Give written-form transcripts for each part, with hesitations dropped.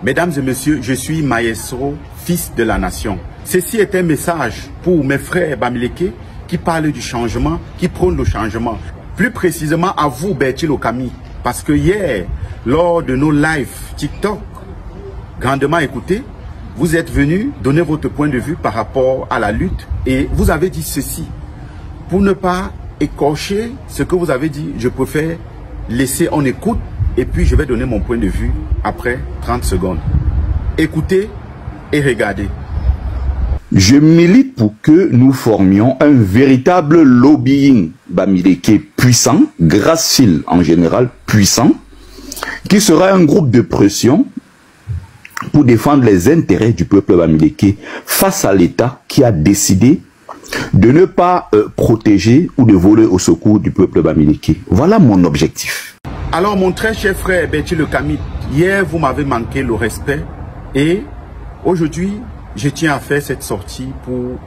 Mesdames et messieurs, je suis Maestro, fils de la nation. Ceci est un message pour mes frères Bamileke qui parlent du changement, qui prônent le changement. Plus précisément à vous, Bertil Okami, parce que hier, lors de nos lives TikTok, grandement écoutés, vous êtes venus donner votre point de vue par rapport à la lutte et vous avez dit ceci. Pour ne pas écorcher ce que vous avez dit, je préfère laisser en écoute et puis je vais donner mon point de vue après 30 secondes. Écoutez et regardez. Je milite pour que nous formions un véritable lobbying Bamileke puissant, gracile en général, puissant, qui sera un groupe de pression pour défendre les intérêts du peuple Bamileke face à l'État qui a décidé de ne pas protéger ou de voler au secours du peuple Bamileke. Voilà mon objectif. Alors mon très cher frère Bertil Okami, hier vous m'avez manqué le respect et aujourd'hui je tiens à faire cette sortie pour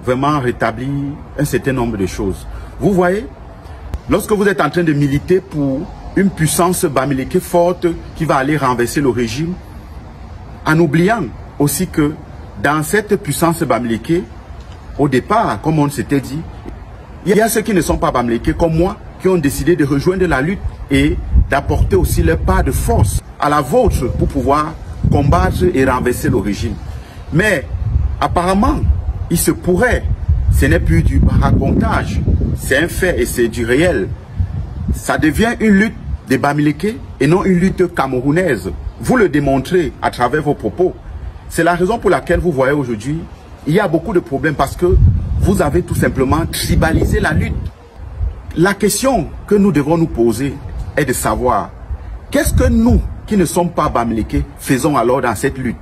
vraiment rétablir un certain nombre de choses. Vous voyez, lorsque vous êtes en train de militer pour une puissance Bamileke forte qui va aller renverser le régime, en oubliant aussi que dans cette puissance Bamileke, au départ, comme on s'était dit, il y a ceux qui ne sont pas Bamileke comme moi, qui ont décidé de rejoindre la lutte et d'apporter aussi leur part de force à la vôtre pour pouvoir combattre et renverser le régime. Mais apparemment, il se pourrait, ce n'est plus du racontage, c'est un fait et c'est du réel. Ça devient une lutte des Bamileke et non une lutte camerounaise. Vous le démontrez à travers vos propos. C'est la raison pour laquelle vous voyez aujourd'hui, il y a beaucoup de problèmes parce que vous avez tout simplement tribalisé la lutte. La question que nous devons nous poser est de savoir qu'est-ce que nous, qui ne sommes pas Bamileke, faisons alors dans cette lutte.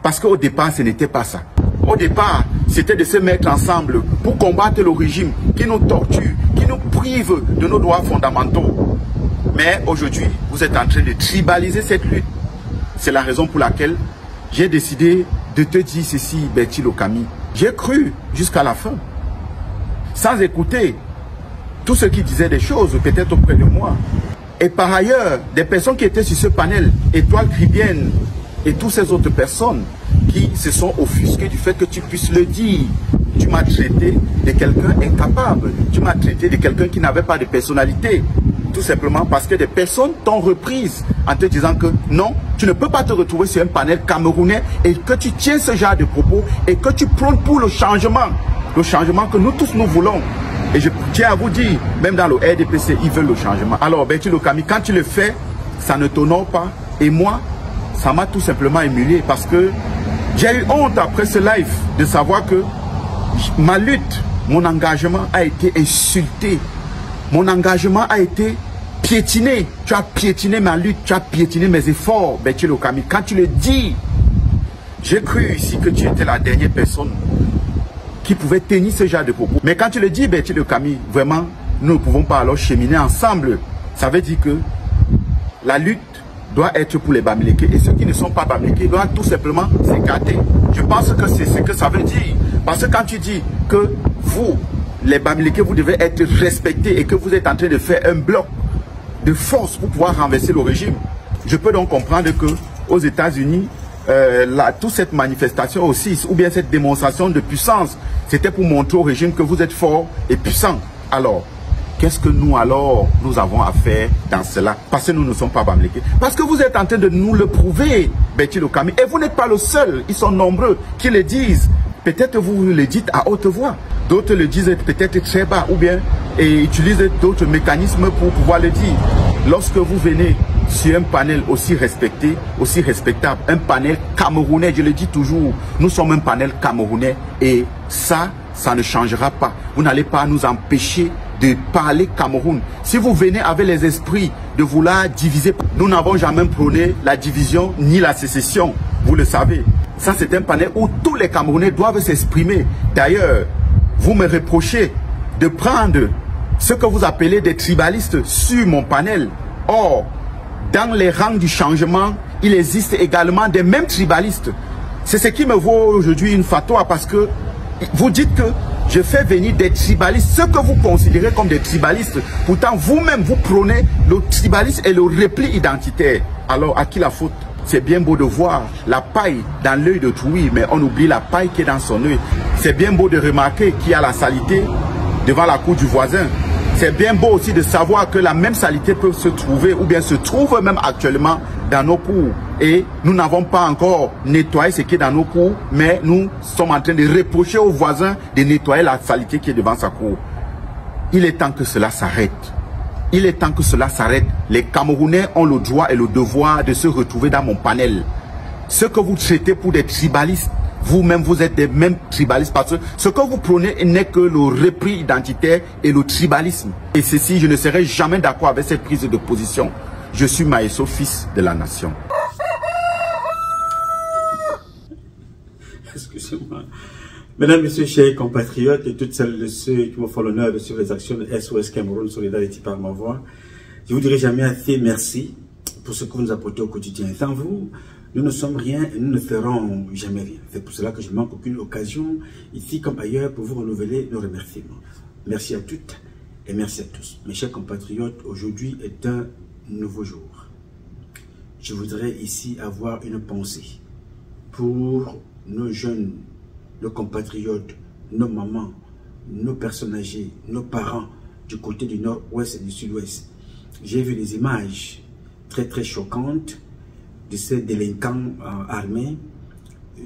Parce qu'au départ, ce n'était pas ça. Au départ, c'était de se mettre ensemble pour combattre le régime qui nous torture, qui nous prive de nos droits fondamentaux. Mais aujourd'hui, vous êtes en train de tribaliser cette lutte. C'est la raison pour laquelle j'ai décidé de te dire ceci, Bertil Okami. J'ai cru jusqu'à la fin, sans écouter tous ceux qui disaient des choses, peut-être auprès de moi. Et par ailleurs, des personnes qui étaient sur ce panel, Étoile Cribienne et toutes ces autres personnes qui se sont offusquées du fait que tu puisses le dire. Tu m'as traité de quelqu'un incapable, tu m'as traité de quelqu'un qui n'avait pas de personnalité. Tout simplement parce que des personnes t'ont reprise en te disant que non, tu ne peux pas te retrouver sur un panel camerounais et que tu tiens ce genre de propos et que tu prônes pour le changement que nous tous nous voulons. Et je tiens à vous dire, même dans le RDPC, ils veulent le changement. Alors, Bertil Okami, quand tu le fais, ça ne t'honore pas. Et moi, ça m'a tout simplement émulé parce que j'ai eu honte après ce live de savoir que ma lutte, mon engagement a été insulté. Mon engagement a été piétiné. Tu as piétiné ma lutte, tu as piétiné mes efforts, Bertil Okami. Quand tu le dis, j'ai cru ici que tu étais la dernière personne qui pouvait tenir ce genre de propos. Mais quand tu le dis, Bertil Okami, vraiment, nous ne pouvons pas alors cheminer ensemble. Ça veut dire que la lutte doit être pour les Bamileke et ceux qui ne sont pas Bamileke doivent tout simplement s'écarter. Je pense que c'est ce que ça veut dire. Parce que quand tu dis que vous, les Bamileke, vous devez être respectés et que vous êtes en train de faire un bloc de force pour pouvoir renverser le régime, je peux donc comprendre que aux États-Unis, toute cette manifestation aussi, ou bien cette démonstration de puissance, c'était pour montrer au régime que vous êtes fort et puissant. Alors, qu'est-ce que nous alors, nous avons à faire dans cela? Parce que nous ne sommes pas Bamileke. Parce que vous êtes en train de nous le prouver, Bertil Okami. Et vous n'êtes pas le seul, ils sont nombreux qui le disent. Peut-être vous le dites à haute voix. D'autres le disent peut-être très bas ou bien et utilisent d'autres mécanismes pour pouvoir le dire. Lorsque vous venez sur un panel aussi respecté, aussi respectable, un panel camerounais, je le dis toujours, nous sommes un panel camerounais et ça ne changera pas. Vous n'allez pas nous empêcher de parler Cameroun. Si vous venez avec les esprits de vouloir diviser, nous n'avons jamais prôné la division ni la sécession, vous le savez. Ça, c'est un panel où tous les Camerounais doivent s'exprimer. D'ailleurs, vous me reprochez de prendre ce que vous appelez des tribalistes sur mon panel. Or, dans les rangs du changement, il existe également des mêmes tribalistes. C'est ce qui me vaut aujourd'hui une fatwa parce que vous dites que je fais venir des tribalistes, ce que vous considérez comme des tribalistes. Pourtant, vous-même, vous prônez le tribalisme et le repli identitaire. Alors, à qui la faute? C'est bien beau de voir la paille dans l'œil d'autrui, mais on oublie la paille qui est dans son œil. C'est bien beau de remarquer qu'il y a la saleté devant la cour du voisin. C'est bien beau aussi de savoir que la même saleté peut se trouver ou bien se trouve même actuellement dans nos cours. Et nous n'avons pas encore nettoyé ce qui est dans nos cours, mais nous sommes en train de reprocher aux voisins de nettoyer la saleté qui est devant sa cour. Il est temps que cela s'arrête. Il est temps que cela s'arrête. Les Camerounais ont le droit et le devoir de se retrouver dans mon panel. Ce que vous traitez pour des tribalistes, vous-même vous êtes des mêmes tribalistes parce que ce que vous prônez n'est que le repris identitaire et le tribalisme. Et ceci, je ne serai jamais d'accord avec cette prise de position. Je suis Maeso, fils de la nation. Excusez-moi. Mesdames, Messieurs, chers compatriotes et toutes celles de ceux qui me font l'honneur de suivre les actions de SOS Cameroun Solidarité par ma voix, je vous dirai jamais assez merci pour ce que vous nous apportez au quotidien. Sans vous, nous ne sommes rien et nous ne ferons jamais rien. C'est pour cela que je ne manque aucune occasion, ici comme ailleurs, pour vous renouveler nos remerciements. Merci à toutes et merci à tous. Mes chers compatriotes, aujourd'hui est un nouveau jour. Je voudrais ici avoir une pensée pour nos jeunes, nos compatriotes, nos mamans, nos personnes âgées, nos parents du côté du nord-ouest et du sud-ouest. J'ai vu des images très choquantes de ces délinquants armés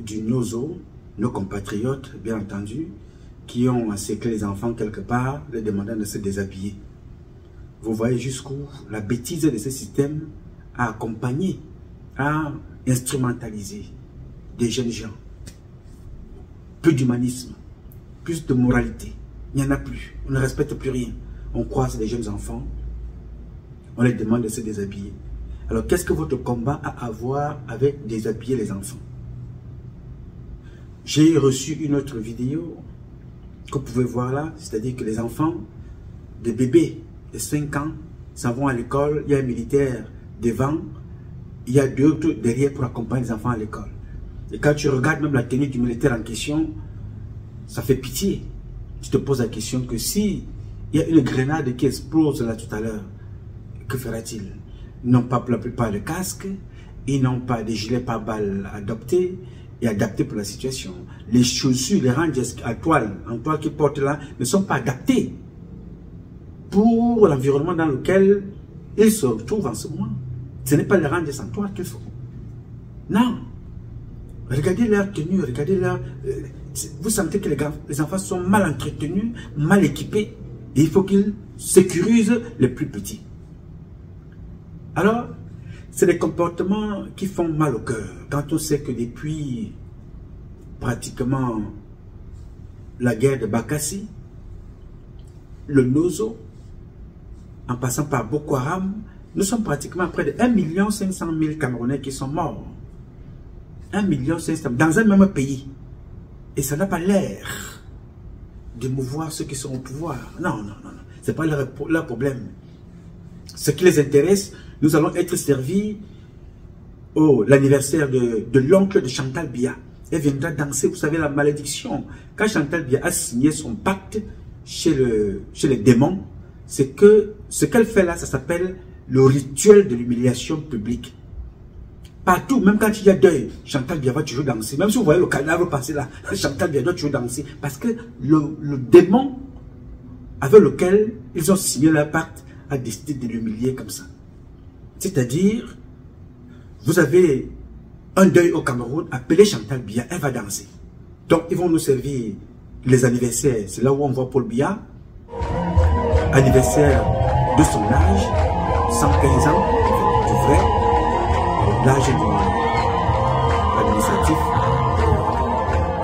du Nozo, nos compatriotes bien entendu, qui ont encerclé les enfants quelque part, les demandant de se déshabiller. Vous voyez jusqu'où la bêtise de ce système a accompagné, a instrumentalisé des jeunes gens. Peu d'humanisme, plus de moralité. Il n'y en a plus. On ne respecte plus rien. On croise des jeunes enfants. On les demande de se déshabiller. Alors, qu'est-ce que votre combat a à voir avec déshabiller les enfants? J'ai reçu une autre vidéo que vous pouvez voir là. C'est-à-dire que les enfants, des bébés de 5 ans, s'en vont à l'école. Il y a un militaire devant. Il y a d'autres derrière pour accompagner les enfants à l'école. Et quand tu regardes même la tenue du militaire en question, ça fait pitié. Tu te poses la question que si il y a une grenade qui explose là tout à l'heure, que fera-t-il? Ils n'ont pas pour la plupart de casque, ils n'ont pas de gilets pare-balles adoptés et adaptés pour la situation. Les chaussures, les rangers en toile qu'ils portent là, ne sont pas adaptés pour l'environnement dans lequel ils se retrouvent en ce moment. Ce n'est pas les rangers en toile qu'il faut. Non. Regardez leur tenue, regardez leur... vous sentez que les enfants sont mal entretenus, mal équipés. Et il faut qu'ils sécurisent les plus petits. Alors, c'est des comportements qui font mal au cœur. Quand on sait que depuis pratiquement la guerre de Bakassi, le Nozo, en passant par Boko Haram, nous sommes pratiquement près de 1 500 000 Camerounais qui sont morts. 1 500 000 dans un même pays. Et ça n'a pas l'air de mouvoir ceux qui sont au pouvoir. Non. Ce n'est pas leur problème. Ce qui les intéresse, nous allons être servis l'anniversaire de l'oncle de Chantal Biya. Elle viendra danser, vous savez, la malédiction. Quand Chantal Biya a signé son pacte chez les démons, c'est que ce qu'elle fait là, ça s'appelle le rituel de l'humiliation publique. Partout, même quand il y a deuil, Chantal Biya va toujours danser. Même si vous voyez le cadavre passer là, Chantal Biya doit toujours danser. Parce que le démon avec lequel ils ont signé leur pacte a décidé de l'humilier comme ça. C'est-à-dire, vous avez un deuil au Cameroun, appelez Chantal Biya, elle va danser. Donc, ils vont nous servir les anniversaires. C'est là où on voit Paul Biya, anniversaire de son âge, 115 ans, du vrai. L'âge administratif,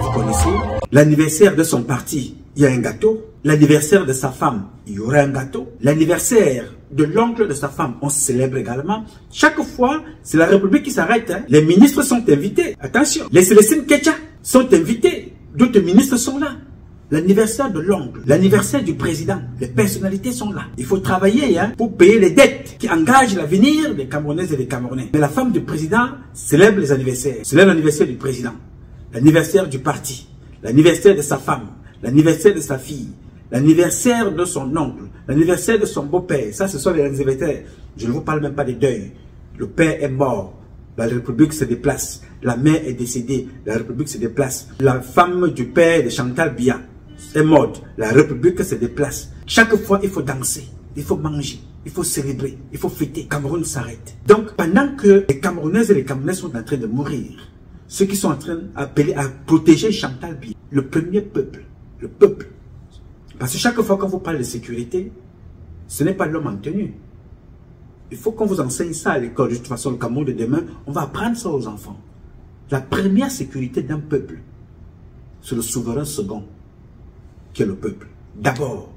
vous connaissez. L'anniversaire de son parti, il y a un gâteau. L'anniversaire de sa femme, il y aura un gâteau. L'anniversaire de l'oncle de sa femme, on célèbre également. Chaque fois, c'est la République qui s'arrête. Hein. Les ministres sont invités. Attention, les Célestine Ketcha sont invités. D'autres ministres sont là. L'anniversaire de l'oncle, l'anniversaire du président, les personnalités sont là. Il faut travailler pour payer les dettes qui engagent l'avenir des Camerounaises et des Camerounais. Mais la femme du président célèbre les anniversaires. Célèbre l'anniversaire du président, l'anniversaire du parti, l'anniversaire de sa femme, l'anniversaire de sa fille, l'anniversaire de son oncle, l'anniversaire de son beau-père. Ça, ce sont les anniversaires. Je ne vous parle même pas des deuils. Le père est mort. La République se déplace. La mère est décédée. La République se déplace. La femme du père de Chantal Biya est morte. La République se déplace. Chaque fois, il faut danser. Il faut manger. Il faut célébrer. Il faut fêter. Cameroun s'arrête. Donc, pendant que les Camerounaises et les Camerounais sont en train de mourir, ceux qui sont en train d'appeler à protéger Chantal Biya, le premier peuple, le peuple. Parce que chaque fois qu'on vous parle de sécurité, ce n'est pas l'homme en tenue. Il faut qu'on vous enseigne ça à l'école. De toute façon, le Cameroun de demain, on va apprendre ça aux enfants. La première sécurité d'un peuple, c'est le souverain second, qui est le peuple. D'abord.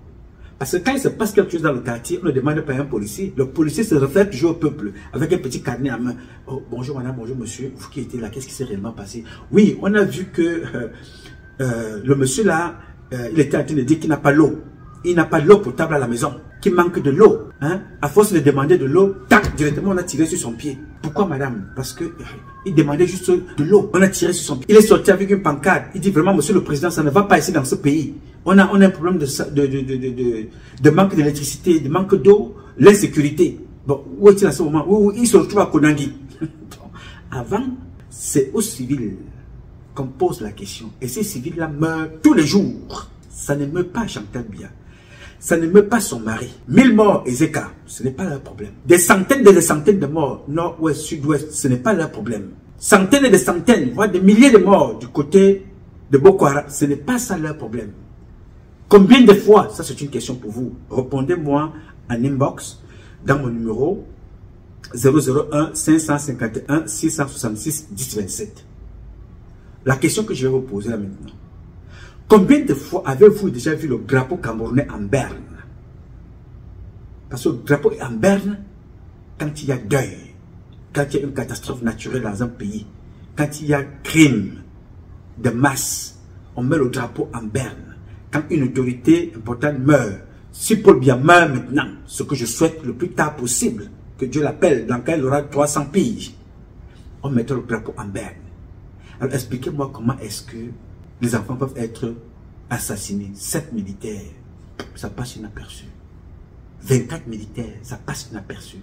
Parce que quand il se passe quelque chose dans le quartier, on ne demande pas à un policier. Le policier se réfère toujours au peuple, avec un petit carnet à main. Oh, bonjour madame, bonjour monsieur, vous qui étiez là, qu'est-ce qui s'est réellement passé? Oui, on a vu que le monsieur là, il était en train de dire qu'il n'a pas l'eau. Il n'a pas l'eau potable à la maison, qu'il manque de l'eau. Hein? À force de demander de l'eau, tac, directement on a tiré sur son pied. Pourquoi madame? Parce que il demandait juste de l'eau. On a tiré sur son pied. Il est sorti avec une pancarte. Il dit vraiment, monsieur le président, ça ne va pas ici dans ce pays. On a un problème de manque d'électricité, de manque d'eau, l'insécurité. Bon, où est-il à ce moment? Où il se retrouve à Konangi. Avant, c'est aux civils qu'on pose la question. Et ces civils-là meurent tous les jours. Ça ne meurt pas Chantal Biya. Ça ne meurt pas son mari. 1000 morts, Ezeka, ce n'est pas leur problème. Des centaines de morts, nord-ouest, sud-ouest, ce n'est pas leur problème. Centaines et des centaines, voire des milliers de morts du côté de Boko Haram, ce n'est pas ça leur problème. Combien de fois, ça c'est une question pour vous, répondez-moi en inbox dans mon numéro 001 551 666 1027. La question que je vais vous poser là maintenant. Combien de fois avez-vous déjà vu le drapeau camerounais en berne? Parce que le drapeau est en berne quand il y a deuil, quand il y a une catastrophe naturelle dans un pays, quand il y a crime de masse, on met le drapeau en berne. Quand une autorité importante meurt, si Paul Biya meurt maintenant, ce que je souhaite le plus tard possible, que Dieu l'appelle, dans lequel il aura 300 piges, on mettra le drapeau en berne. Alors expliquez-moi comment est-ce que les enfants peuvent être assassinés. 7 militaires, ça passe inaperçu. 24 militaires, ça passe inaperçu.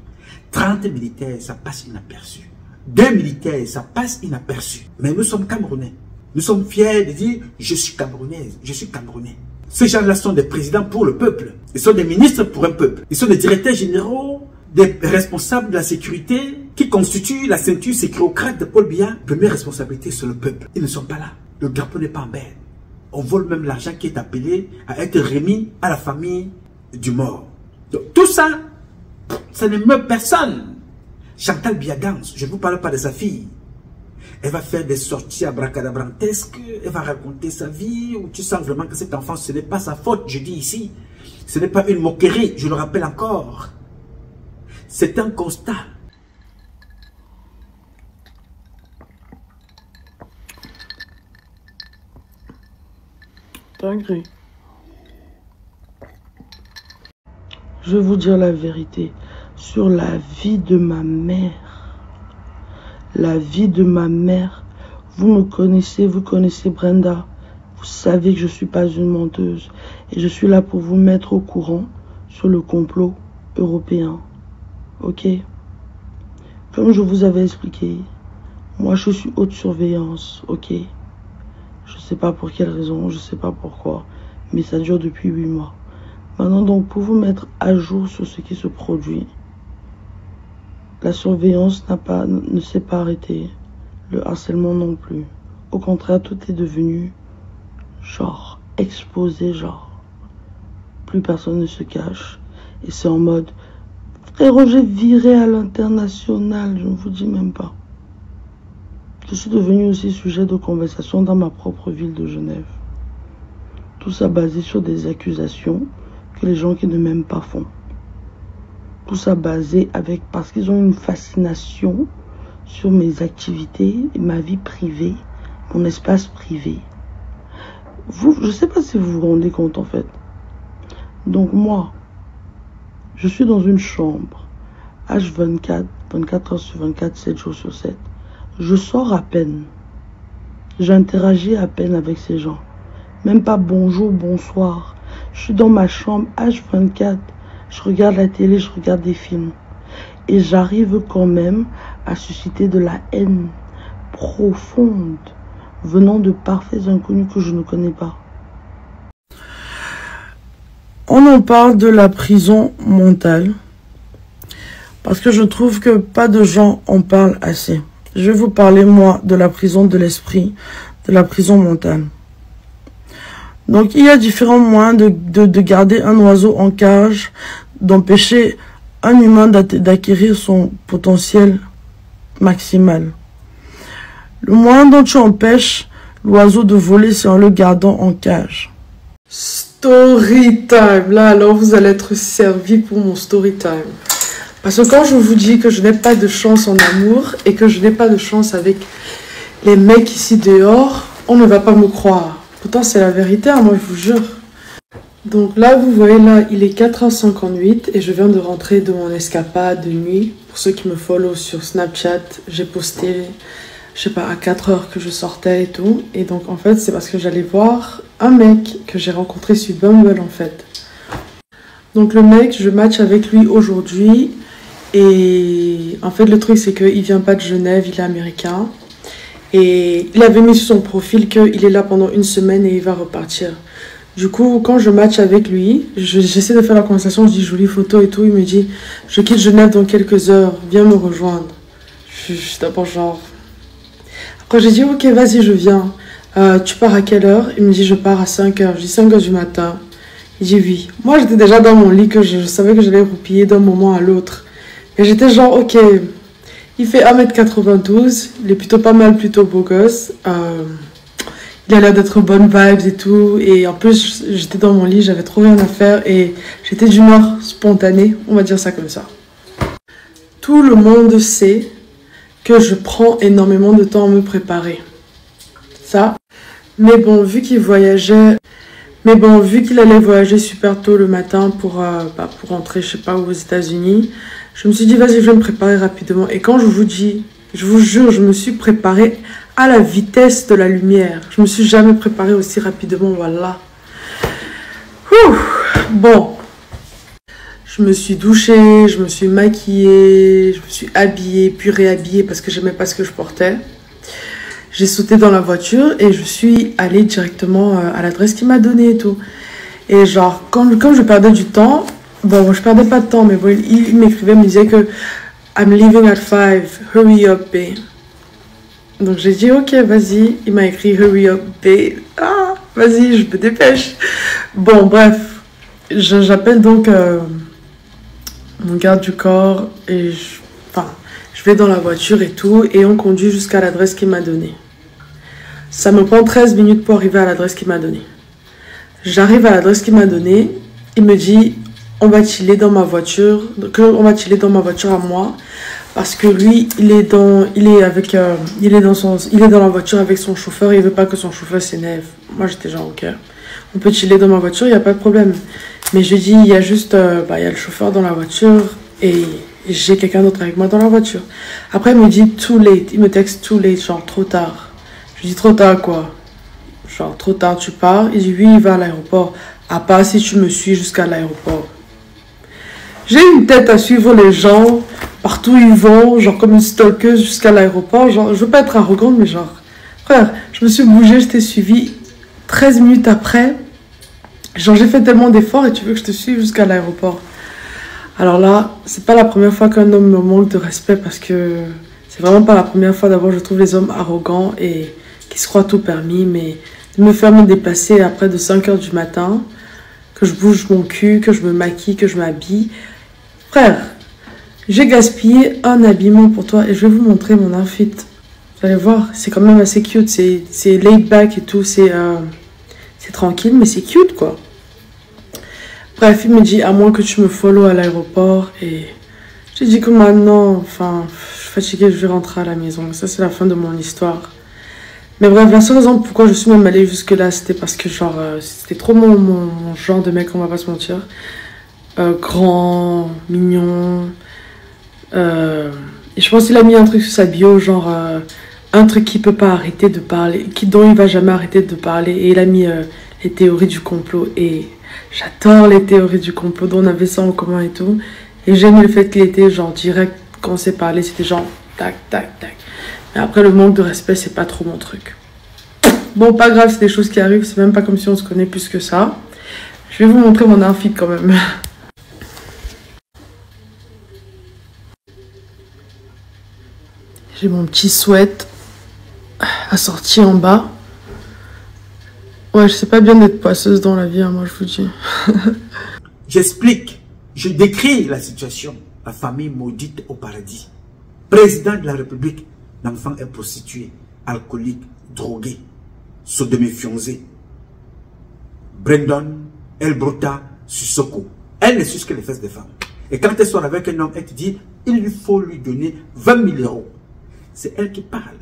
30 militaires, ça passe inaperçu. 2 militaires, ça passe inaperçu. Mais nous sommes Camerounais. Nous sommes fiers de dire, je suis Camerounaise, je suis Camerounais. Ces gens-là sont des présidents pour le peuple. Ils sont des ministres pour un peuple. Ils sont des directeurs généraux, des responsables de la sécurité qui constituent la ceinture sécurocrate de Paul Biya. Première responsabilité sur le peuple. Ils ne sont pas là. Le drapeau n'est pas en berne. On vole même l'argent qui est appelé à être remis à la famille du mort. Donc, tout ça, ça ne meurt personne. Chantal Biya danse. Je ne vous parle pas de sa fille. Elle va faire des sorties abracadabrantesques. Elle va raconter sa vie. Où tu sens vraiment que cet enfant, ce n'est pas sa faute. Je dis ici. Ce n'est pas une moquerie. Je le rappelle encore. C'est un constat. Dinguerie. Je vais vous dire la vérité sur la vie de ma mère. La vie de ma mère. Vous me connaissez, vous connaissez Brenda. Vous savez que je ne suis pas une menteuse. Et je suis là pour vous mettre au courant sur le complot européen. Ok? Comme je vous avais expliqué, moi je suis haute surveillance. Ok? Je ne sais pas pour quelle raison, je ne sais pas pourquoi. Mais ça dure depuis 8 mois. Maintenant donc, pour vous mettre à jour sur ce qui se produit, la surveillance ne s'est pas arrêtée. Le harcèlement non plus. Au contraire, tout est devenu genre exposé, genre. Plus personne ne se cache. Et c'est en mode, frérot, j'ai viré à l'international, je ne vous dis même pas. Je suis devenu aussi sujet de conversation dans ma propre ville de Genève. Tout ça basé sur des accusations que les gens qui ne m'aiment pas font. Tout ça basé parce qu'ils ont une fascination sur mes activités, ma vie privée, mon espace privé. Je ne sais pas si vous vous rendez compte en fait. Donc moi, je suis dans une chambre, H24, 24 heures sur 24, 7 jours sur 7. Je sors à peine. J'interagis à peine avec ces gens. Même pas bonjour, bonsoir. Je suis dans ma chambre H24. Je regarde la télé, je regarde des films. Et j'arrive quand même à susciter de la haine profonde venant de parfaits inconnus que je ne connais pas. On en parle de la prison mentale parce que je trouve que pas de gens en parlent assez. Je vais vous parler, moi, de la prison de l'esprit, de la prison mentale. Donc, il y a différents moyens de garder un oiseau en cage, d'empêcher un humain d'acquérir son potentiel maximal. Le moyen dont tu empêches l'oiseau de voler, c'est en le gardant en cage. Story time. Là, alors, vous allez être servi pour mon story time. Parce que quand je vous dis que je n'ai pas de chance en amour et que je n'ai pas de chance avec les mecs ici dehors, on ne va pas me croire. Pourtant, c'est la vérité, hein, moi, je vous jure. Donc là, vous voyez, là, il est 4h58 et je viens de rentrer de mon escapade de nuit. Pour ceux qui me follow sur Snapchat, j'ai posté, je sais pas, à 4h que je sortais et tout. Et donc, en fait, c'est parce que j'allais voir un mec que j'ai rencontré sur Bumble, en fait. Donc, le mec, je match avec lui aujourd'hui. Et en fait, le truc, c'est qu'il vient pas de Genève, il est américain. Et il avait mis sur son profil qu'il est là pendant une semaine et il va repartir. Du coup, quand je match avec lui, j'essaie de faire la conversation, je dis jolie photo et tout. Il me dit, je quitte Genève dans quelques heures, viens me rejoindre. Je suis d'abord genre... Après, j'ai dit, ok, vas-y, je viens. Tu pars à quelle heure? Il me dit, je pars à 5h. Je dis 5h du matin. Il dit oui. Moi, j'étais déjà dans mon lit, que je savais que j'allais roupiller d'un moment à l'autre. Et j'étais genre, ok, il fait 1m92, il est plutôt pas mal, plutôt beau gosse. Il a l'air d'être bonne vibes et tout. Et en plus, j'étais dans mon lit, j'avais trop rien à faire. Et j'étais d'humeur spontanée, on va dire ça comme ça. Tout le monde sait que je prends énormément de temps à me préparer. Ça. Mais bon, vu qu'il voyageait... Mais bon, vu qu'il allait voyager super tôt le matin pour rentrer, je sais pas, aux États-Unis, je me suis dit, vas-y, je vais me préparer rapidement. Et quand je vous dis, je vous jure, je me suis préparée à la vitesse de la lumière. Je me suis jamais préparée aussi rapidement, voilà. Ouh, bon, je me suis douchée, je me suis maquillée, je me suis habillée, puis réhabillée parce que j'aimais pas ce que je portais. J'ai sauté dans la voiture et je suis allée directement à l'adresse qu'il m'a donnée et tout. Et genre, comme je perdais du temps, bon, je perdais pas de temps, mais bon, il m'écrivait, me disait que I'm leaving at 5, hurry up, babe. Donc j'ai dit, ok, vas-y. Il m'a écrit, hurry up, babe. Ah, vas-y, je me dépêche. Bon, bref, j'appelle donc mon garde du corps et je vais dans la voiture et tout, et on conduit jusqu'à l'adresse qu'il m'a donnée. Ça me prend 13 minutes pour arriver à l'adresse qu'il m'a donnée. J'arrive à l'adresse qu'il m'a donnée. Il me dit, on va chiller dans ma voiture. On va chiller dans ma voiture à moi. Parce que lui, il est dans la voiture avec son chauffeur. Il veut pas que son chauffeur s'énerve. Moi, j'étais genre, ok. On peut chiller dans ma voiture, il n'y a pas de problème. Mais je dis, il y a juste, il y a le chauffeur dans la voiture. Et j'ai quelqu'un d'autre avec moi dans la voiture. Après, il me dit too late. Il me texte too late, genre trop tard. Je dis trop tard quoi? Genre trop tard tu pars? Il dit oui, il va à l'aéroport. À part si tu me suis jusqu'à l'aéroport. J'ai une tête à suivre les gens partout où ils vont, genre comme une stalkeuse jusqu'à l'aéroport. Genre, je veux pas être arrogante, mais genre, frère, je me suis bougée, je t'ai suivi 13 minutes après. Genre, j'ai fait tellement d'efforts et tu veux que je te suive jusqu'à l'aéroport. Alors là, c'est pas la première fois qu'un homme me manque de respect parce que c'est vraiment pas la première fois. D'abord, je trouve les hommes arrogants et qui se croient tout permis, mais de me faire me déplacer après de 5h du matin, que je bouge mon cul, que je me maquille, que je m'habille. Frère, j'ai gaspillé un habillement pour toi et je vais vous montrer mon outfit. Vous allez voir, c'est quand même assez cute, c'est laid back et tout, c'est tranquille, mais c'est cute quoi. Bref, il me dit, à moins que tu me follow à l'aéroport. Et j'ai dit que maintenant, enfin, je suis fatiguée, je vais rentrer à la maison. Ça, c'est la fin de mon histoire. Mais bref, la seule raison pourquoi je suis même allée jusque-là, c'était parce que, genre, c'était trop mon genre de mec, on va pas se mentir. Grand, mignon. Et je pense qu'il a mis un truc sur sa bio, genre, un truc qui peut pas arrêter de parler, dont il va jamais arrêter de parler. Et il a mis les théories du complot et... J'adore les théories du complot, dont on avait ça en commun et tout. Et j'aime le fait qu'il était genre direct quand on s'est parlé, c'était genre tac, tac, tac. Mais après, le manque de respect, c'est pas trop mon truc. Bon, pas grave, c'est des choses qui arrivent, c'est même pas comme si on se connaît plus que ça. Je vais vous montrer mon outfit quand même. J'ai mon petit sweat assorti en bas. Ouais, je sais pas bien d'être poisseuse dans la vie, hein, moi je vous dis. J'explique, je décris la situation. La famille maudite au paradis. Président de la République, l'enfant est prostitué, alcoolique, drogué, sodomie-fionzé. Brandon, Elbrota, Sissoko. Elle ne suce que les fesses des femmes. Et quand elle sort avec un homme, elle te dit, il lui faut lui donner 20 000 euros. C'est elle qui parle.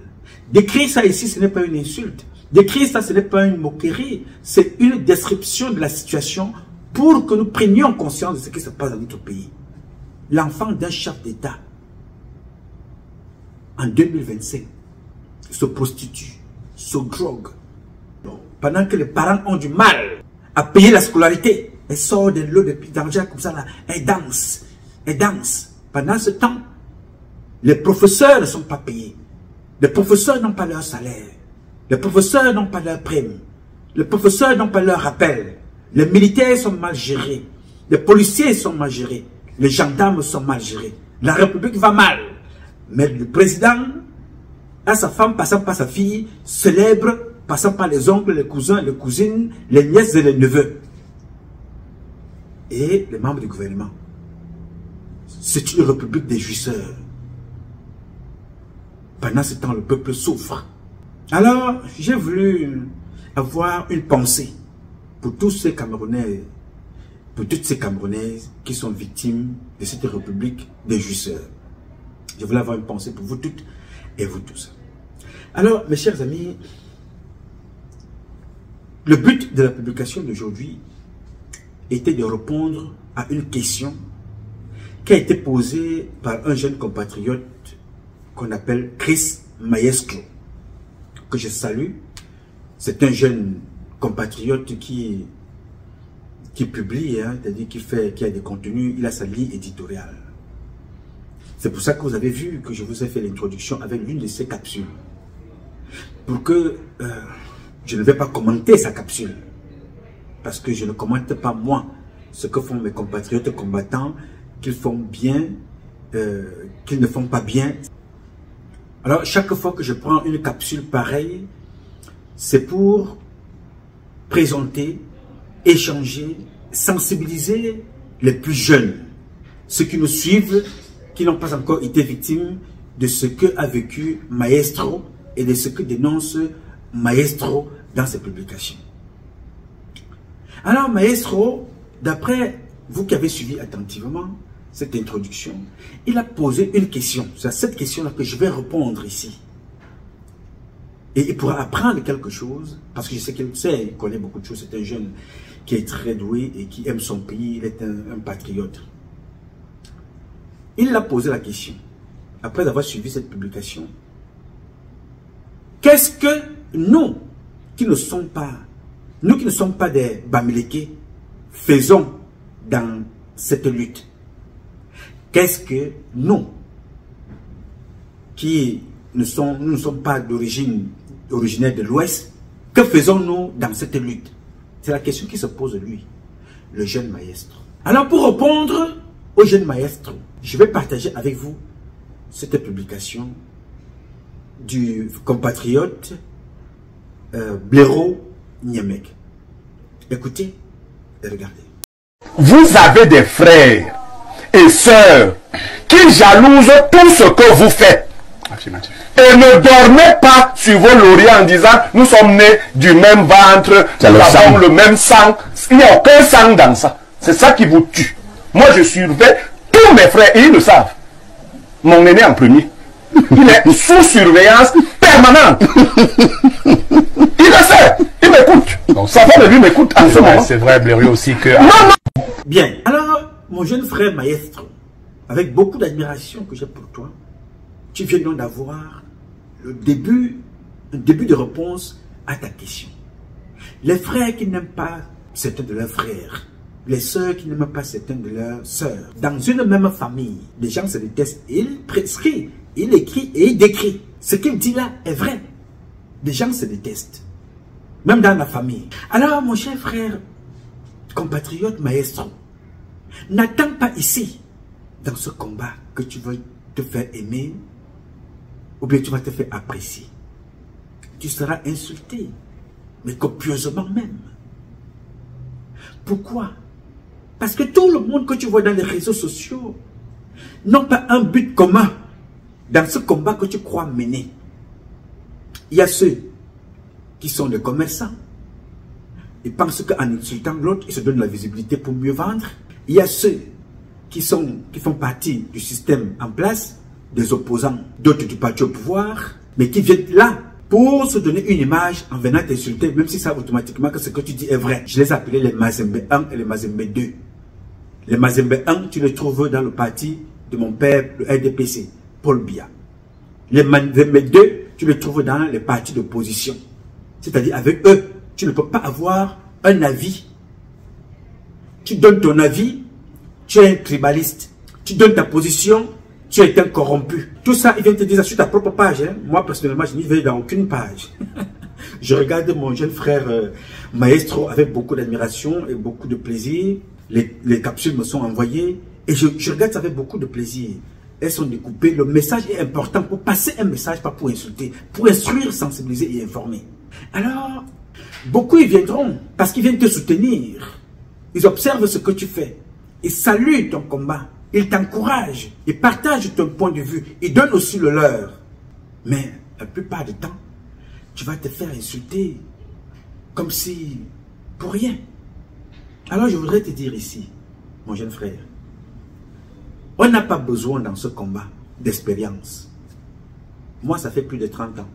Décrire ça ici, ce n'est pas une insulte. Décrire ça, ce n'est pas une moquerie. C'est une description de la situation pour que nous prenions conscience de ce qui se passe dans notre pays. L'enfant d'un chef d'État, en 2025, se prostitue, se drogue. Pendant que les parents ont du mal à payer la scolarité, elle sort de l'eau d'argent comme ça, là, elle danse. Elle danse. Pendant ce temps, les professeurs ne sont pas payés. Les professeurs n'ont pas leur salaire. Les professeurs n'ont pas leur prime. Les professeurs n'ont pas leur rappel. Les militaires sont mal gérés. Les policiers sont mal gérés. Les gendarmes sont mal gérés. La République va mal. Mais le président a sa femme passant par sa fille, célèbre, passant par les oncles, les cousins, les cousines, les nièces et les neveux. Et les membres du gouvernement. C'est une république des jouisseurs. Pendant ce temps, le peuple souffre. Alors, j'ai voulu avoir une pensée pour tous ces Camerounais, pour toutes ces Camerounaises qui sont victimes de cette république des jouisseurs. Je voulais avoir une pensée pour vous toutes et vous tous. Alors, mes chers amis, le but de la publication d'aujourd'hui était de répondre à une question qui a été posée par un jeune compatriote qu'on appelle Chris Maestro, que je salue. C'est un jeune compatriote qui publie, hein, c'est-à-dire qui a des contenus, il a sa ligne éditoriale. C'est pour ça que vous avez vu que je vous ai fait l'introduction avec l'une de ses capsules. Pour que je ne vais pas commenter sa capsule. Parce que je ne commente pas moi ce que font mes compatriotes combattants, qu'ils font bien, qu'ils ne font pas bien. Alors, chaque fois que je prends une capsule pareille, c'est pour présenter, échanger, sensibiliser les plus jeunes, ceux qui nous suivent, qui n'ont pas encore été victimes de ce que a vécu Maestro et de ce que dénonce Maestro dans ses publications. Alors, Maestro, d'après vous qui avez suivi attentivement cette introduction, il a posé une question. C'est à cette question-là que je vais répondre ici. Et il pourra apprendre quelque chose, parce que je sais qu'il sait, il connaît beaucoup de choses. C'est un jeune qui est très doué et qui aime son pays, il est un patriote. Il a posé la question, après avoir suivi cette publication. Qu'est-ce que nous, qui ne sommes pas des Bamileke, faisons dans cette lutte? Qu'est-ce que nous, qui nous ne sommes pas originaires de l'Ouest, que faisons-nous dans cette lutte? C'est la question qui se pose lui, le jeune maestro. Alors pour répondre au jeune maestro, je vais partager avec vous cette publication du compatriote Blaireau Niamek. Écoutez et regardez. Vous avez des frères et sœurs qui jalousent tout ce que vous faites. Et ne dormez pas sur vos lauriers en disant nous sommes nés du même ventre, nous avons le même sang. Il n'y a aucun sang dans ça. C'est ça qui vous tue. Moi je surveille tous mes frères et ils le savent. Mon aîné en premier, il est sous surveillance permanente. Il le sait, il m'écoute. Sa femme de lui m'écoute en ce moment. C'est vrai, Blaireau aussi que... Bien, alors mon jeune frère maestro, avec beaucoup d'admiration que j'ai pour toi, tu viens donc d'avoir un début de réponse à ta question. Les frères qui n'aiment pas certains de leurs frères, les sœurs qui n'aiment pas certaines de leurs sœurs. Dans une même famille, les gens se détestent. Il prescrit, il écrit et il décrit. Ce qu'il dit là est vrai. Les gens se détestent. Même dans la famille. Alors, mon cher frère, compatriote maestro, n'attends pas ici, dans ce combat, que tu vas te faire aimer ou bien tu vas te faire apprécier. Tu seras insulté, mais copieusement même. Pourquoi? Parce que tout le monde que tu vois dans les réseaux sociaux n'ont pas un but commun dans ce combat que tu crois mener. Il y a ceux qui sont des commerçants. Ils pensent qu'en insultant l'autre, ils se donnent la visibilité pour mieux vendre. Il y a ceux qui font partie du système en place, des opposants, d'autres du parti au pouvoir, mais qui viennent là pour se donner une image en venant t'insulter, même si ça automatiquement que ce que tu dis est vrai. Je les appelais les Mazembe 1 et les Mazembe 2. Les Mazembe 1, tu les trouves dans le parti de mon père, le RDPC, Paul Biya. Les Mazembe 2, tu les trouves dans les partis d'opposition. C'est-à-dire avec eux, tu ne peux pas avoir un avis. Tu donnes ton avis, tu es un tribaliste. Tu donnes ta position, tu es un corrompu. Tout ça, il vient te dire ça sur ta propre page. Hein. Moi, personnellement, je n'y vais dans aucune page. Je regarde mon jeune frère maestro avec beaucoup d'admiration et beaucoup de plaisir. Les capsules me sont envoyées et je regarde ça avec beaucoup de plaisir. Elles sont découpées. Le message est important pour passer un message, pas pour insulter, pour instruire, sensibiliser et informer. Alors, beaucoup ils viendront parce qu'ils viennent te soutenir. Ils observent ce que tu fais. Ils saluent ton combat. Ils t'encouragent. Ils partagent ton point de vue. Ils donnent aussi le leur. Mais la plupart du temps, tu vas te faire insulter comme si pour rien. Alors je voudrais te dire ici, mon jeune frère, on n'a pas besoin dans ce combat d'expérience. Moi, ça fait plus de 30 ans.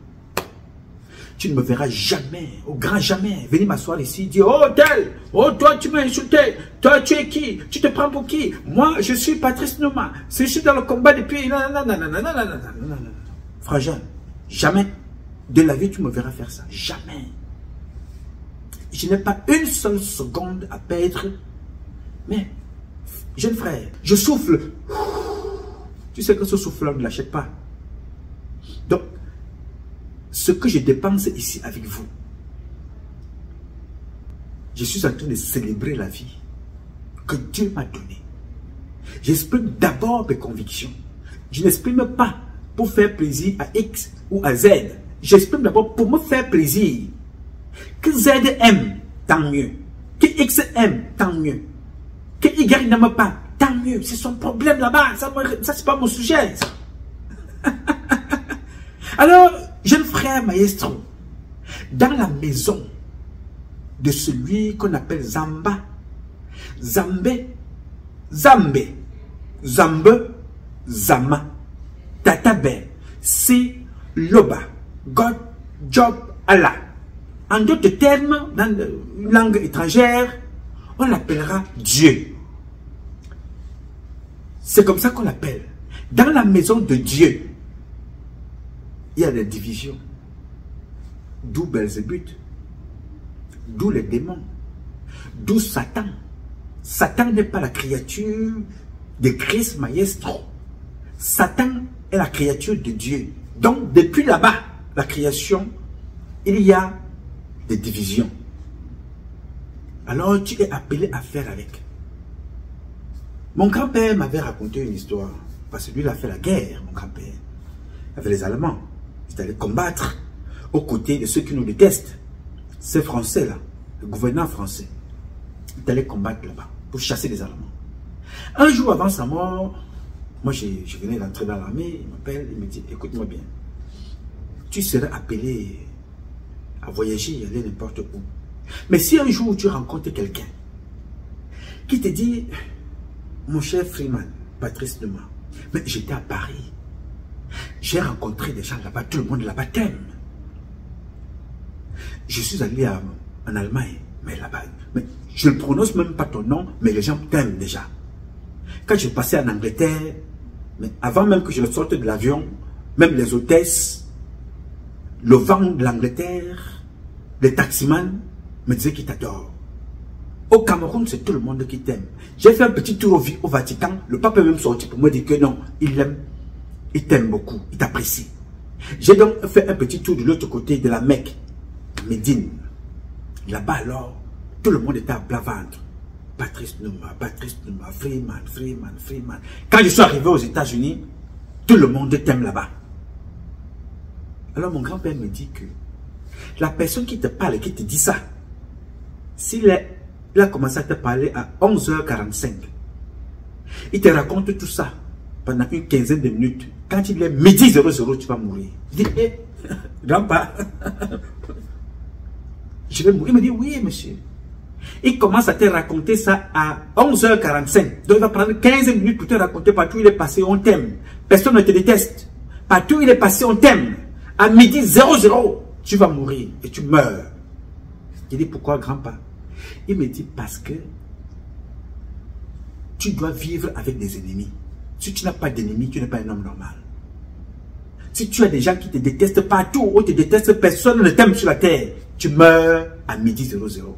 Tu ne me verras jamais, au grand jamais, venir m'asseoir ici, dire, oh tel, oh toi tu m'as insulté, toi tu es qui, tu te prends pour qui? Moi je suis Patrice Noma, je suis dans le combat depuis, non. Frangin, jamais de la vie tu me verras faire ça, jamais. Je n'ai pas une seule seconde à perdre, mais, jeune frère, je souffle, tu sais que ce souffle-là ne l'achète pas. Donc, ce que je dépense ici avec vous, je suis en train de célébrer la vie que Dieu m'a donnée. J'exprime d'abord mes convictions. Je n'exprime pas pour faire plaisir à X ou à Z. J'exprime d'abord pour me faire plaisir. Que Z aime, tant mieux. Que X aime, tant mieux. Que Y n'aime pas, tant mieux. C'est son problème là-bas. Ça c'est pas mon sujet. Alors, jeune frère maestro, dans la maison de celui qu'on appelle Zamba, Zambé, Zambé, Zambe, Zama, Tatabe, Si, Loba, God, Job, Allah. En d'autres termes, dans une langue étrangère, on l'appellera Dieu. C'est comme ça qu'on l'appelle. Dans la maison de Dieu, il y a des divisions. D'où Belzébuth, d'où les démons, d'où Satan. Satan n'est pas la créature de Christ maestro. Satan est la créature de Dieu. Donc, depuis là-bas, la création, il y a des divisions. Alors, tu es appelé à faire avec. Mon grand-père m'avait raconté une histoire. Parce que lui, il a fait la guerre, mon grand-père, avec les Allemands. Il allait combattre aux côtés de ceux qui nous détestent. Ces Français-là, le gouvernement français, il allait combattre là-bas pour chasser les Allemands. Un jour avant sa mort, moi je venais d'entrer dans l'armée, il m'appelle, il me dit, écoute-moi bien, tu serais appelé à voyager, aller n'importe où. Mais si un jour tu rencontres quelqu'un qui te dit, mon cher Freeman, Patrice Noma, mais j'étais à Paris, j'ai rencontré des gens là-bas, tout le monde là-bas t'aime. Je suis allé en Allemagne, mais là-bas, mais je ne prononce même pas ton nom, mais les gens t'aiment déjà. Quand je passais en Angleterre, mais avant même que je ne sorte de l'avion, même les hôtesses, le vent de l'Angleterre, les taximans me disaient qu'ils t'adorent. Au Cameroun, c'est tout le monde qui t'aime. J'ai fait un petit tour au Vatican. Le pape est même sorti pour me dire que non, il l'aime. Il t'aime beaucoup. Il t'apprécie. J'ai donc fait un petit tour de l'autre côté de la Mecque, Médine. Là-bas alors, tout le monde était à plat ventre. Patrice Numa, Freeman. Quand je suis arrivé aux États-Unis, tout le monde t'aime là-bas. Alors mon grand-père me dit que la personne qui te parle, qui te dit ça, s'il a commencé à te parler à 11h45, il te raconte tout ça pendant une quinzaine de minutes. Quand il est midi 00, tu vas mourir. Je dis, hé, grand-père, je vais mourir. Il me dit, oui, monsieur. Il commence à te raconter ça à 11h45. Donc il va prendre 15 minutes pour te raconter partout où il est passé, on t'aime. Personne ne te déteste. Partout où il est passé, on t'aime. À midi 00, tu vas mourir et tu meurs. Je dis, pourquoi, grand-père? Il me dit, parce que tu dois vivre avec des ennemis. Si tu n'as pas d'ennemis, tu n'es pas un homme normal. Si tu as des gens qui te détestent partout, où te détestent, personne ne t'aime sur la terre, tu meurs à midi 00.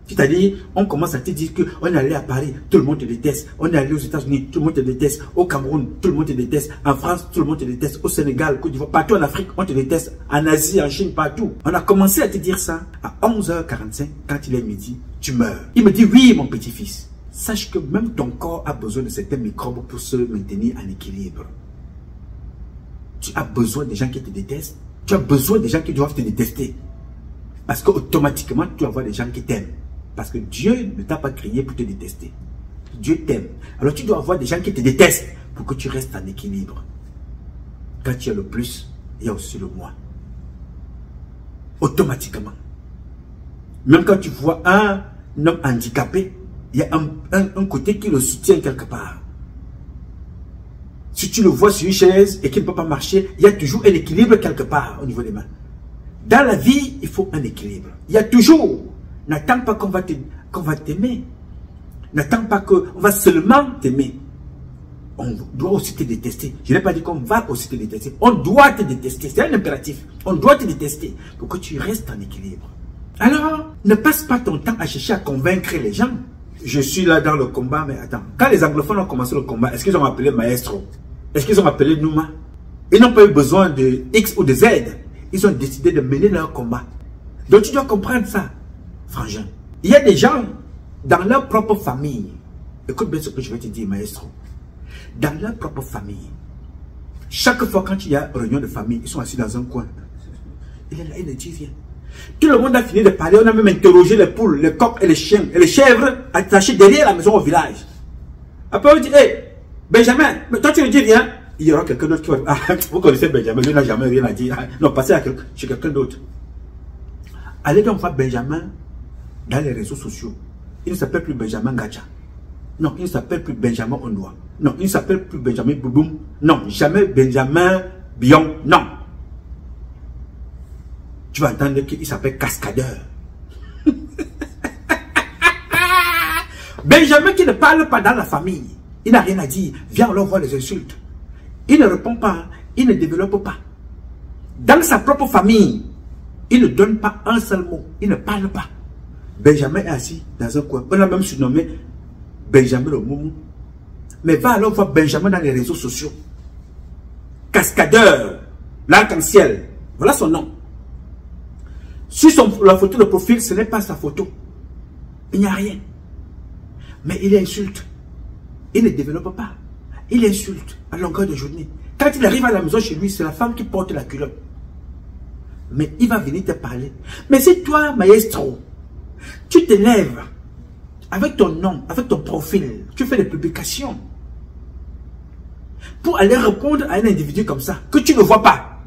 C'est-à-dire, on commence à te dire qu'on est allé à Paris, tout le monde te déteste. On est allé aux États-Unis, tout le monde te déteste. Au Cameroun, tout le monde te déteste. En France, tout le monde te déteste. Au Sénégal, Côte d'Ivoire, partout en Afrique, on te déteste. En Asie, en Chine, partout. On a commencé à te dire ça à 11h45, quand il est midi, tu meurs. Il me dit, oui, mon petit-fils, sache que même ton corps a besoin de certains microbes pour se maintenir en équilibre. Tu as besoin des gens qui te détestent. Tu as besoin des gens qui doivent te détester. Parce qu'automatiquement, tu vas avoir des gens qui t'aiment. Parce que Dieu ne t'a pas créé pour te détester. Dieu t'aime. Alors tu dois avoir des gens qui te détestent pour que tu restes en équilibre. Quand tu as le plus, il y a aussi le moins. Automatiquement. Même quand tu vois un homme handicapé, il y a un côté qui le soutient quelque part. Si tu le vois sur une chaise et qu'il ne peut pas marcher, il y a toujours un équilibre quelque part au niveau des mains. Dans la vie, il faut un équilibre. Il y a toujours. N'attends pas qu'on va t'aimer. N'attends pas qu'on va seulement t'aimer. On doit aussi te détester. Je n'ai pas dit qu'on va aussi te détester. On doit te détester. C'est un impératif. On doit te détester pour que tu restes en équilibre. Alors, ne passe pas ton temps à chercher à convaincre les gens. Je suis là dans le combat, mais attends. Quand les anglophones ont commencé le combat, est-ce qu'ils ont appelé Maestro? Est-ce qu'ils ont appelé Numa? Ils n'ont pas eu besoin de X ou de Z. Ils ont décidé de mener leur combat. Donc tu dois comprendre ça. Frangin, il y a des gens dans leur propre famille. Écoute bien ce que je vais te dire, maestro. Dans leur propre famille, chaque fois quand il y a réunion de famille, ils sont assis dans un coin. Il est là, il ne dit rien. Tout le monde a fini de parler. On a même interrogé les poules, les coqs et les chiens et les chèvres attachés derrière la maison au village. Après on dit, hé, Benjamin, mais toi tu ne dis rien. Il y aura quelqu'un d'autre qui va... Ah, vous connaissez Benjamin, lui n'a jamais rien à dire. Non, passez chez quelqu'un d'autre. Allez donc voir Benjamin dans les réseaux sociaux. Il ne s'appelle plus Benjamin Gacha. Non, il ne s'appelle plus Benjamin Ondoa. Non, il ne s'appelle plus Benjamin Bouboum. Non, jamais Benjamin Bion. Non. Tu vas entendre qu'il s'appelle Cascadeur. Benjamin qui ne parle pas dans la famille. Il n'a rien à dire. Viens, on leur voit les insultes. Il ne répond pas. Il ne développe pas. Dans sa propre famille, il ne donne pas un seul mot. Il ne parle pas. Benjamin est assis dans un coin. On l'a même surnommé Benjamin le Moumou. Mais va alors voir Benjamin dans les réseaux sociaux. Cascadeur, l'arc-en-ciel. Voilà son nom. Sur la photo de profil, ce n'est pas sa photo. Il n'y a rien. Mais il insulte. Il ne développe pas. Il insulte à longueur de journée. Quand il arrive à la maison chez lui, c'est la femme qui porte la culotte. Mais il va venir te parler. Mais si toi, maestro, tu te lèves avec ton nom, avec ton profil, tu fais des publications pour aller répondre à un individu comme ça, que tu ne vois pas,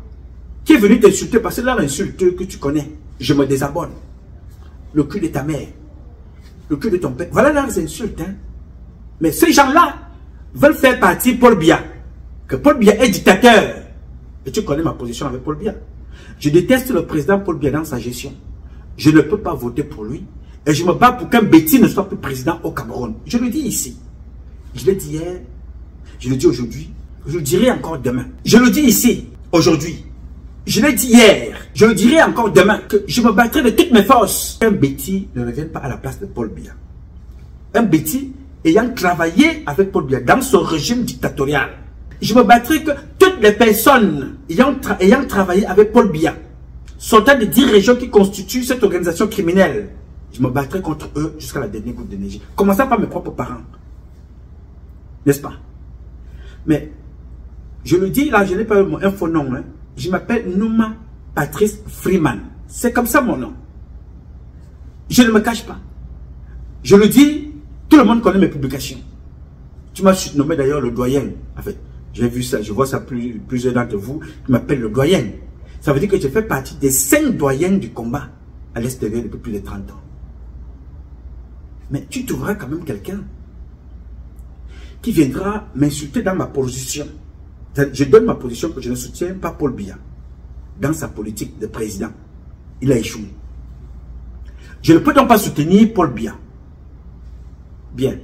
qui est venu t'insulter parce que là, l'insulte que tu connais, je me désabonne. Le cul de ta mère, le cul de ton père, voilà leurs insultes. Hein? Mais ces gens-là veulent faire partie Paul Biya, que Paul Biya est dictateur. Et tu connais ma position avec Paul Biya. Je déteste le président Paul Biya dans sa gestion. Je ne peux pas voter pour lui. Et je me bats pour qu'un Betty ne soit plus président au Cameroun. Je le dis ici. Je l'ai dit hier. Je le dis aujourd'hui. Je le dirai encore demain. Je le dis ici, aujourd'hui. Je l'ai dit hier, je le dirai encore demain, que je me battrai de toutes mes forces. Un Betty ne revienne pas à la place de Paul Biya. Un Betty ayant travaillé avec Paul Biya dans son régime dictatorial. Je me battrai que toutes les personnes ayant travaillé avec Paul Biya, sortant des 10 régions qui constituent cette organisation criminelle, je me battrai contre eux jusqu'à la dernière goutte d'énergie. Commençant par mes propres parents. N'est-ce pas? Mais, je le dis là, je n'ai pas un faux nom. Hein. Je m'appelle Nouma Patrice Freeman. C'est comme ça mon nom. Je ne me cache pas. Je le dis, tout le monde connaît mes publications. Tu m'as surnommé d'ailleurs le doyen. En fait, j'ai vu ça, je vois ça plusieurs d'entre vous qui m'appellent le doyen. Ça veut dire que je fais partie des 5 doyens du combat à l'extérieur depuis plus de 30 ans. Mais tu trouveras quand même quelqu'un qui viendra m'insulter dans ma position. Je donne ma position que je ne soutiens pas Paul Biya dans sa politique de président. Il a échoué. Je ne peux donc pas soutenir Paul Biya. Bien.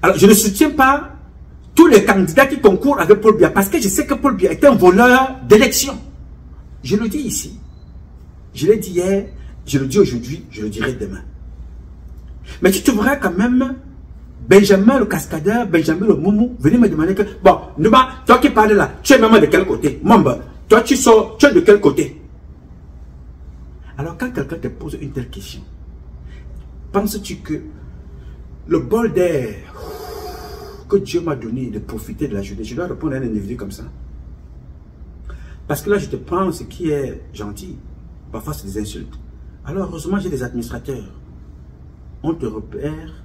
Alors, je ne soutiens pas tous les candidats qui concourent avec Paul Biya parce que je sais que Paul Biya est un voleur d'élection. Je le dis ici. Je l'ai dit hier, je le dis aujourd'hui, je le dirai demain. Mais tu trouveras quand même Benjamin le cascadeur, Benjamin le moumou, venez me demander que, bon, Nouma, toi qui parles là, tu es même de quel côté? Mamba, toi tu sors, tu es de quel côté? Alors quand quelqu'un te pose une telle question, penses-tu que le bol d'air que Dieu m'a donné de profiter de la journée, je dois répondre à un individu comme ça? Parce que là je te prends ce qui est gentil, parfois c'est des insultes. Alors heureusement j'ai des administrateurs. On te repère,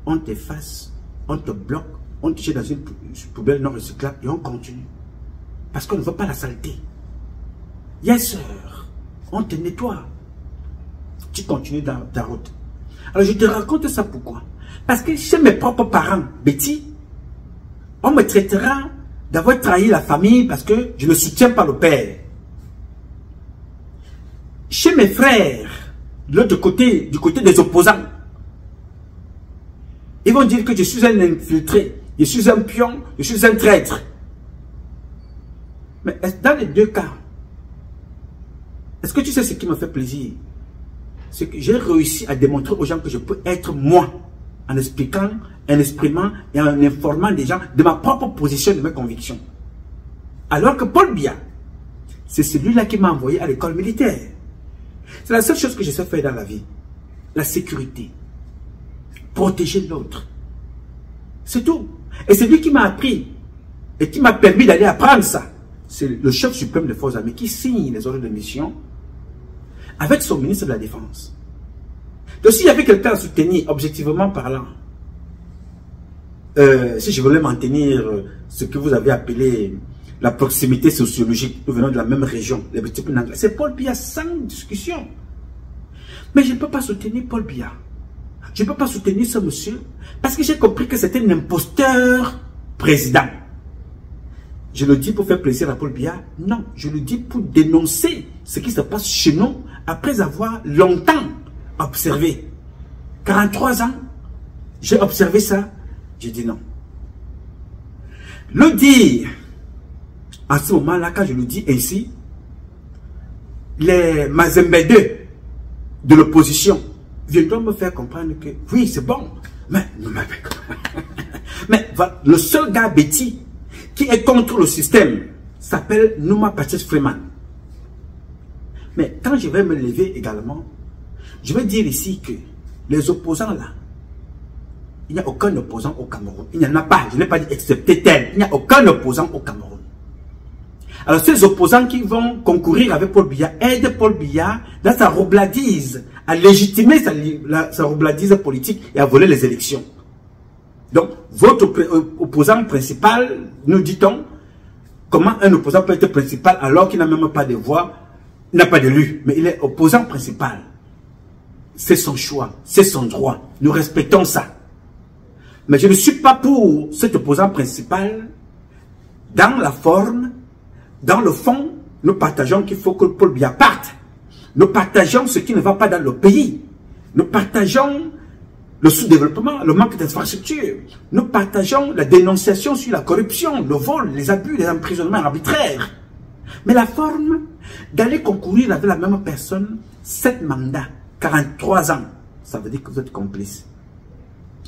on t'efface, on te bloque, on te jette dans une poubelle non recyclable et on continue. Parce qu'on ne veut pas la saleté. Yes sir, on te nettoie. Tu continues dans ta route. Alors je te raconte ça pourquoi? Parce que chez mes propres parents, Betty, on me traitera d'avoir trahi la famille parce que je ne soutiens pas le père. Chez mes frères, de l'autre côté, du côté des opposants, ils vont dire que je suis un infiltré, je suis un pion, je suis un traître. Mais dans les deux cas, est-ce que tu sais ce qui me fait plaisir? C'est que j'ai réussi à démontrer aux gens que je peux être moi, en expliquant, en exprimant et en informant des gens de ma propre position, de mes convictions. Alors que Paul Biya, c'est celui-là qui m'a envoyé à l'école militaire. C'est la seule chose que je sais faire dans la vie. La sécurité. Protéger l'autre. C'est tout. Et c'est lui qui m'a appris et qui m'a permis d'aller apprendre ça. C'est le chef suprême des forces armées qui signe les ordres de mission avec son ministre de la Défense. Donc s'il y avait quelqu'un à soutenir, objectivement parlant, si je voulais maintenir ce que vous avez appelé la proximité sociologique, nous venons de la même région, les petits peu d'anglais, c'est Paul Biya sans discussion. Mais je ne peux pas soutenir Paul Biya. Je ne peux pas soutenir ce monsieur parce que j'ai compris que c'était un imposteur président. Je le dis pour faire plaisir à Paul Biya? Non, je le dis pour dénoncer ce qui se passe chez nous après avoir longtemps observé. 43 ans, j'ai observé ça, j'ai dit non. Le dire, à ce moment-là, quand je le dis ainsi, les Mazembedeux de l'opposition viendront me faire comprendre que oui, c'est bon, mais voilà, le seul gars Betty qui est contre le système s'appelle Nouma Patrice Freeman. Mais quand je vais me lever également, je vais dire ici que les opposants là, il n'y a aucun opposant au Cameroun. Il n'y en a pas, je n'ai pas dit excepté tel, il n'y a aucun opposant au Cameroun. Alors ces opposants qui vont concourir avec Paul Biya aident Paul Biya dans sa roubladise, à légitimer sa roubladise politique et à voler les élections. Donc, votre opposant principal, nous dit-on, comment un opposant peut être principal alors qu'il n'a même pas de voix, il n'a pas d'élu, mais il est opposant principal. C'est son choix, c'est son droit. Nous respectons ça. Mais je ne suis pas pour cet opposant principal. Dans la forme, dans le fond, nous partageons qu'il faut que Paul Biya parte. Nous partageons ce qui ne va pas dans le pays. Nous partageons le sous-développement, le manque d'infrastructures. Nous partageons la dénonciation sur la corruption, le vol, les abus, les emprisonnements arbitraires. Mais la forme, D'aller concourir avec la même personne, 7 mandats, 43 ans, ça veut dire que vous êtes complice.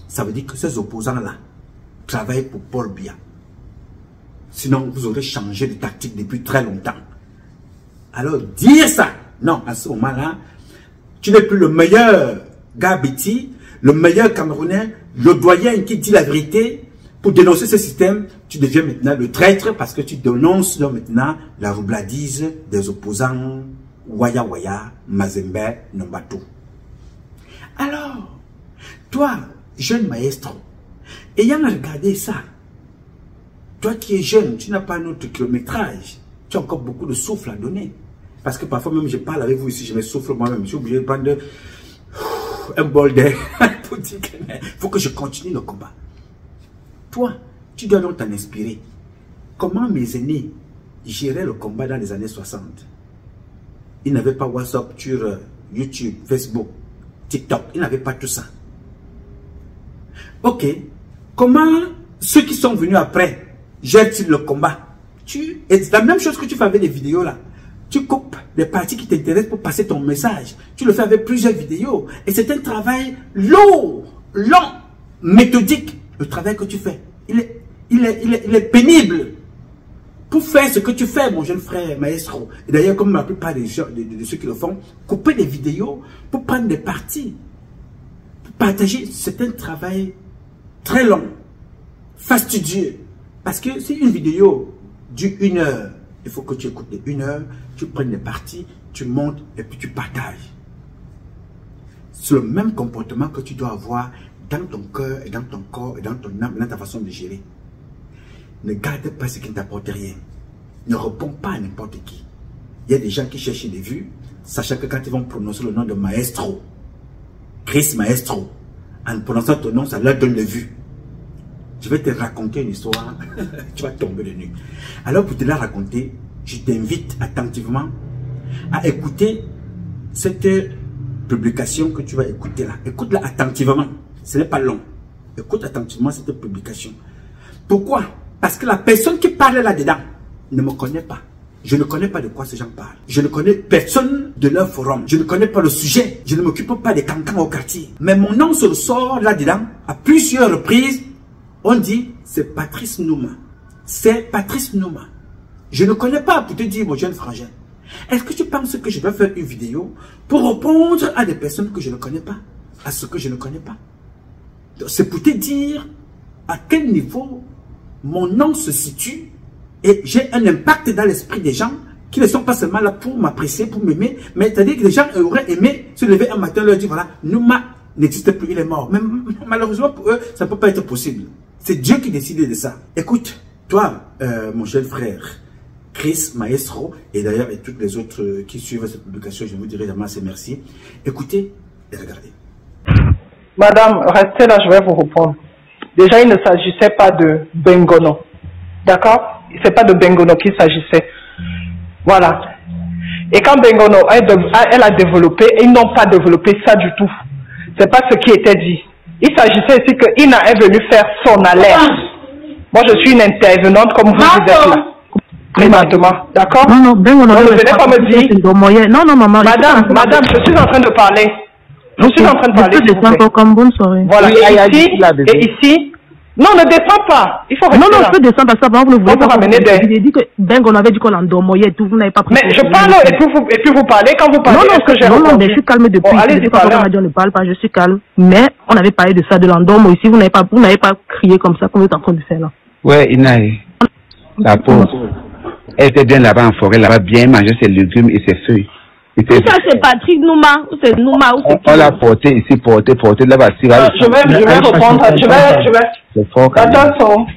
Ça veut dire que ces opposants-là travaillent pour Paul Biya. Sinon, vous aurez changé de tactique depuis très longtemps. Alors, dire ça, non, à ce moment-là, tu n'es plus le meilleur Gabiti, le meilleur Camerounais, le doyen qui dit la vérité. Pour dénoncer ce système, tu deviens maintenant le traître parce que tu dénonces maintenant la roubladise des opposants Waya Waya, Mazembe, Nombato. Alors, toi, jeune maestro, ayant regardé ça, toi qui es jeune, tu n'as pas notre kilométrage, tu as encore beaucoup de souffle à donner. Parce que parfois même je parle avec vous ici, je me souffle moi-même, je suis obligé de prendre un bol d'air pour dire qu'il faut que je continue le combat. Toi, tu dois donc t'en inspirer. Comment mes aînés géraient le combat dans les années 60? Ils n'avaient pas WhatsApp sur YouTube, Facebook, TikTok. Ils n'avaient pas tout ça. Ok. Comment ceux qui sont venus après gèrent-ils le combat? C'est la même chose que tu fais avec des vidéos là. Tu coupes les parties qui t'intéressent pour passer ton message. Tu le fais avec plusieurs vidéos. Et c'est un travail lourd, long, méthodique. Le travail que tu fais, il est pénible. Pour faire ce que tu fais, mon jeune frère maestro, et d'ailleurs comme la plupart de ceux qui le font, couper des vidéos pour prendre des parties, pour partager, c'est un travail très long, fastidieux. Parce que si une vidéo dure 1 heure, il faut que tu écoutes les 1 heure, tu prennes des parties, tu montes et puis tu partages. C'est le même comportement que tu dois avoir dans ton cœur et dans ton corps et dans ton âme et dans ta façon de gérer. Ne garde pas ce qui ne t'apporte rien. Ne réponds pas à n'importe qui. Il y a des gens qui cherchent des vues, sachant que quand ils vont prononcer le nom de Maestro, Chris Maestro, en prononçant ton nom, ça leur donne des vues. Je vais te raconter une histoire, tu vas tomber de nuit. Alors pour te la raconter, je t'invite attentivement à écouter cette publication que tu vas écouter là. Écoute-la attentivement. Ce n'est pas long. Écoute attentivement cette publication. Pourquoi? Parce que la personne qui parle là-dedans ne me connaît pas. Je ne connais pas de quoi ces gens parlent. Je ne connais personne de leur forum. Je ne connais pas le sujet. Je ne m'occupe pas des cancans au quartier. Mais mon nom se ressort là-dedans. À plusieurs reprises, on dit c'est Patrice Nouma. C'est Patrice Nouma. Je ne connais pas pour te dire, mon jeune frangin. Est-ce que tu penses que je vais faire une vidéo pour répondre à des personnes que je ne connais pas? À ce que je ne connais pas? C'est pour te dire à quel niveau mon nom se situe et j'ai un impact dans l'esprit des gens qui ne sont pas seulement là pour m'apprécier, pour m'aimer, mais c'est-à-dire que les gens auraient aimé se lever un matin et leur dire voilà, Nouma n'existe plus, il est mort. Mais malheureusement pour eux, ça ne peut pas être possible. C'est Dieu qui décide de ça. Écoute, toi, mon jeune frère, Chris Maestro, et d'ailleurs et toutes les autres qui suivent cette publication, je vous dirai vraiment assez merci. Écoutez et regardez. Madame, restez là, je vais vous répondre. Déjà, il ne s'agissait pas de Bengono. D'accord? Ce n'est pas de Bengono qu'il s'agissait. Voilà. Et quand Bengono, elle a développé, ils n'ont pas développé ça du tout. Ce n'est pas ce qui était dit. Il s'agissait ici que Ina est venue faire son alerte. Moi, je suis une intervenante comme vous êtes là. Présentement. D'accord? Non, Bengono, ne venez pas me dire. Non, maman. Madame, je suis en train de parler. Je suis en train de parler. Comme bonne soirée. Voilà, et ici, non, ne descends pas. Il faut rester là. Je peux descendre parce que vous ne voulez pas ramener des... J'ai dit que Bengono avait dit qu'on endormoyait et tout, vous n'avez pas pris. Mais je parle et puis vous parlez, quand vous parlez, est-ce que j'ai répondu? Non, mais je suis calme depuis. Allez-y, parlez. On ne parle pas, je suis calme. Mais on avait parlé de ça, de l'endormo ici, vous n'avez pas crié comme ça, comme vous êtes en train de faire là. Ouais, Inaï, la pauvre, elle était bien là-bas en forêt, là-bas, bien manger ses légumes et ses feuilles. Ça c'est Patrick Nouma, ou c'est Nouma, ou c'est on l'a porté ici, porté là-bas. Je vais répondre, je vais. C'est fort. Attention.